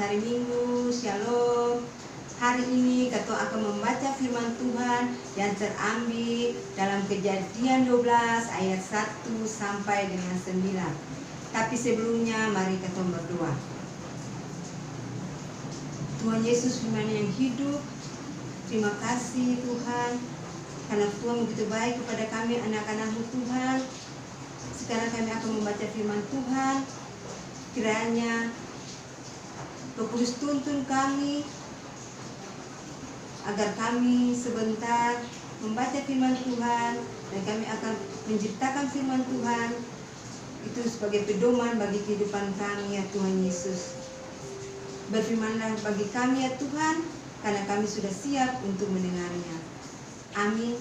hari Minggu. Shalom. Hari ini kita akan membaca firman Tuhan yang terambil dalam Kejadian 12 ayat 1 sampai dengan 9. Tapi sebelumnya mari kita berdoa. Tuhan Yesus firman yang hidup, terima kasih Tuhan karena Tuhan begitu baik kepada kami anak-anak-Mu Tuhan. Sekarang kami akan membaca firman Tuhan. Kiranya Roh Kudus tuntun kami agar kami sebentar membaca firman Tuhan dan kami akan menciptakan firman Tuhan itu sebagai pedoman bagi kehidupan kami ya Tuhan Yesus. Berfirmanlah bagi kami ya Tuhan karena kami sudah siap untuk mendengarnya. Amin.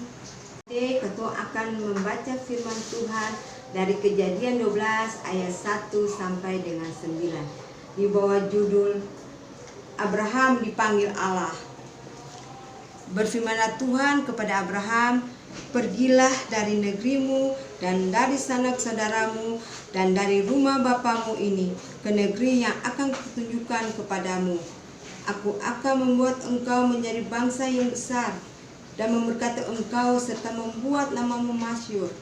Kita akan membaca firman Tuhan dari Kejadian 12 ayat 1 sampai dengan 9 di bawah judul Abraham dipanggil Allah. Berfirmanlah Tuhan kepada Abraham, pergilah dari negerimu dan dari sanak saudaramu dan dari rumah bapamu ini ke negeri yang akan kutunjukkan kepadamu. Aku akan membuat engkau menjadi bangsa yang besar dan memberkati engkau serta membuat namamu masyhur,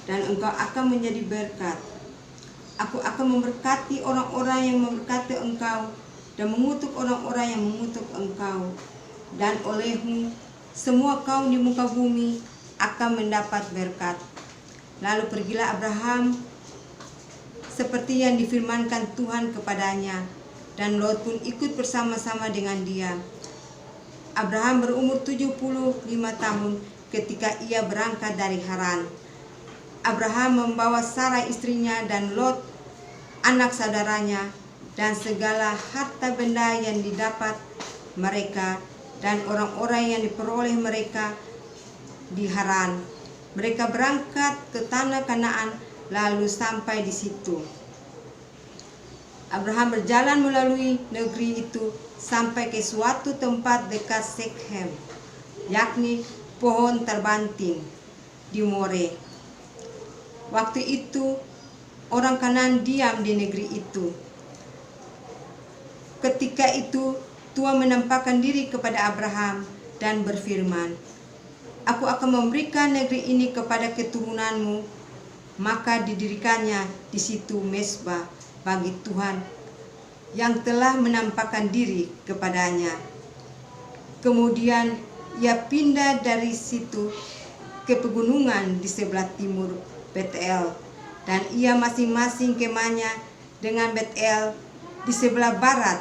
dan engkau akan menjadi berkat. Aku akan memberkati orang-orang yang memberkati engkau dan mengutuk orang-orang yang mengutuk engkau. Dan olehmu semua kaum di muka bumi akan mendapat berkat. Lalu pergilah Abraham seperti yang difirmankan Tuhan kepadanya, dan Lot pun ikut bersama-sama dengan dia. Abraham berumur 75 tahun ketika ia berangkat dari Haran. Abraham membawa Sarai istrinya dan Lot anak saudaranya dan segala harta benda yang didapat mereka dan orang-orang yang diperoleh mereka di Haran. Mereka berangkat ke tanah Kanaan lalu sampai di situ. Abraham berjalan melalui negeri itu sampai ke suatu tempat dekat Shekhem, yakni pohon terbanting di More. Waktu itu orang Kanaan diam di negeri itu. Ketika itu Tuhan menampakkan diri kepada Abraham dan berfirman, "Aku akan memberikan negeri ini kepada keturunanmu." Maka didirikannya di situ mezbah bagi Tuhan yang telah menampakkan diri kepadanya. Kemudian ia pindah dari situ ke pegunungan di sebelah timur Betel, dan ia masing-masing kemahnya dengan Betel di sebelah barat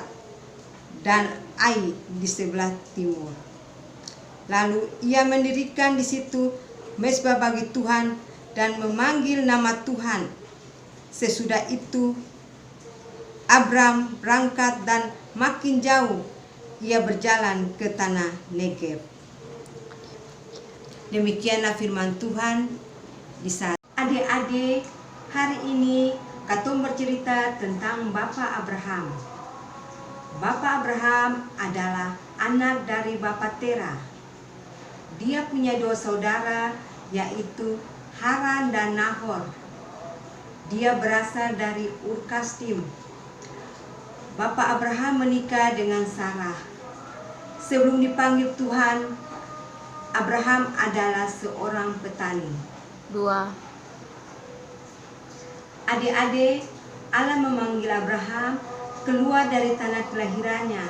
dan Ai di sebelah timur. Lalu ia mendirikan di situ mezbah bagi Tuhan dan memanggil nama Tuhan. Sesudah itu Abram berangkat dan makin jauh ia berjalan ke tanah Negev. Demikianlah firman Tuhan di saat adik-adik, hari ini Katum bercerita tentang Bapak Abraham. Bapak Abraham adalah anak dari Bapak Tera. Dia punya 2 saudara, yaitu Haran dan Nahor. Dia berasal dari Ur Kasdim. Bapak Abraham menikah dengan Sarah. Sebelum dipanggil Tuhan, Abraham adalah seorang petani. 2. Adik-adik, Allah memanggil Abraham keluar dari tanah kelahirannya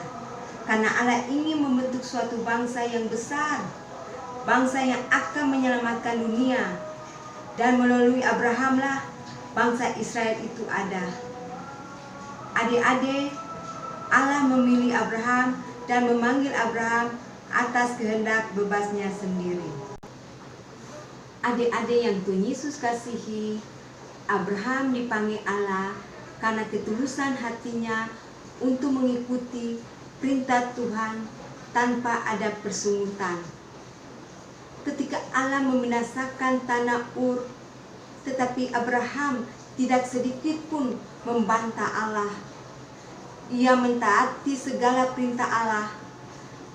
karena Allah ingin membentuk suatu bangsa yang besar, bangsa yang akan menyelamatkan dunia, dan melalui Abrahamlah bangsa Israel itu ada. Adik-adik, Allah memilih Abraham dan memanggil Abraham atas kehendak bebasnya sendiri. Adik-adik yang Tuhan Yesus kasihi, Abraham dipanggil Allah karena ketulusan hatinya untuk mengikuti perintah Tuhan tanpa ada persungutan. Ketika Allah membinasakan tanah Ur, tetapi Abraham tidak sedikit pun membantah Allah. Ia mentaati segala perintah Allah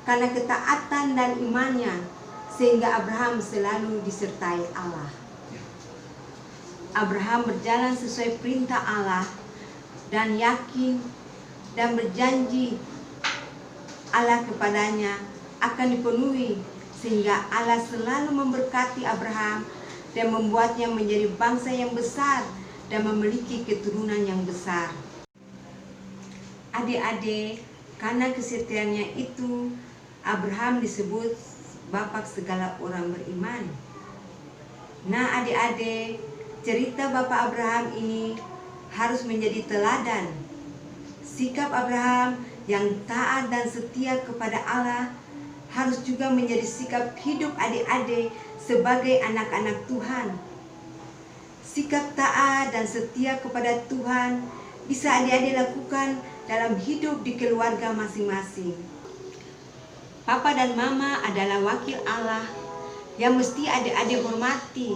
karena ketaatan dan imannya, sehingga Abraham selalu disertai Allah. Abraham berjalan sesuai perintah Allah dan yakin dan berjanji Allah kepadanya akan dipenuhi, sehingga Allah selalu memberkati Abraham dan membuatnya menjadi bangsa yang besar dan memiliki keturunan yang besar. Adik-adik, karena kesetiaannya itu, Abraham disebut bapak segala orang beriman. Nah adik-adik, cerita Bapak Abraham ini harus menjadi teladan. Sikap Abraham yang taat dan setia kepada Allah harus juga menjadi sikap hidup adik-adik sebagai anak-anak Tuhan. Sikap taat dan setia kepada Tuhan bisa adik-adik lakukan dalam hidup di keluarga masing-masing. Papa dan Mama adalah wakil Allah yang mesti adik-adik hormati.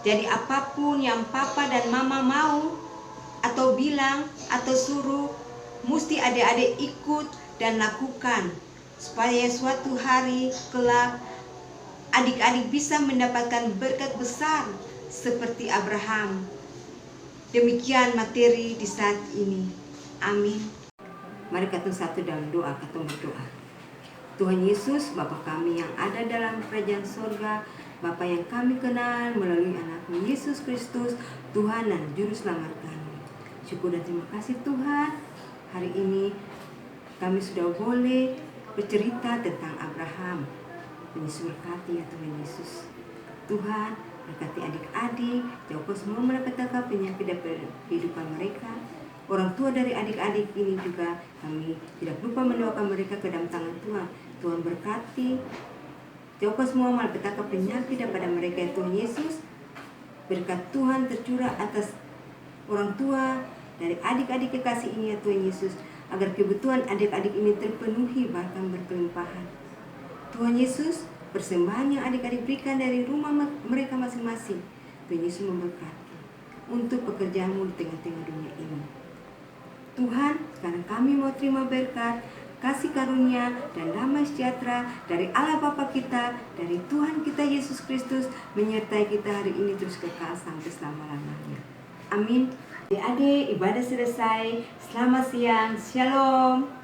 Jadi apapun yang Papa dan Mama mau atau bilang atau suruh, mesti adik-adik ikut dan lakukan, supaya suatu hari kelak adik-adik bisa mendapatkan berkat besar seperti Abraham. Demikian materi di saat ini. Amin. Mari kita satu dalam doa, kita berdoa. Tuhan Yesus, Bapa kami yang ada dalam kerajaan surga, Bapa yang kami kenal melalui anak-Mu Yesus Kristus, Tuhan dan Juru Selamat kami. Syukur dan terima kasih Tuhan, hari ini kami sudah boleh bercerita tentang Abraham. Yesus berkati ya Tuhan Yesus. Tuhan, berkati adik-adik, jauhkan semua malapetaka penyakit dari kehidupan mereka. Orang tua dari adik-adik ini juga kami tidak lupa mendoakan mereka ke dalam tangan Tuhan. Tuhan berkati, jauhkan semua malapetaka penyakit daripada mereka ya Tuhan Yesus. Berkat Tuhan tercurah atas orang tua dari adik-adik kekasih ini ya Tuhan Yesus, agar kebutuhan adik-adik ini terpenuhi bahkan berkelimpahan. Tuhan Yesus, persembahan yang adik-adik berikan dari rumah mereka masing-masing, Tuhan Yesus memberkati untuk pekerjaanmu di tengah-tengah dunia ini. Tuhan, sekarang kami mau terima berkat, kasih karunia dan damai sejahtera dari Allah Bapa kita, dari Tuhan kita Yesus Kristus, menyertai kita hari ini terus kekal sampai selama-lamanya. Amin. Adik-adik, ibadah selesai. Selamat siang. Shalom.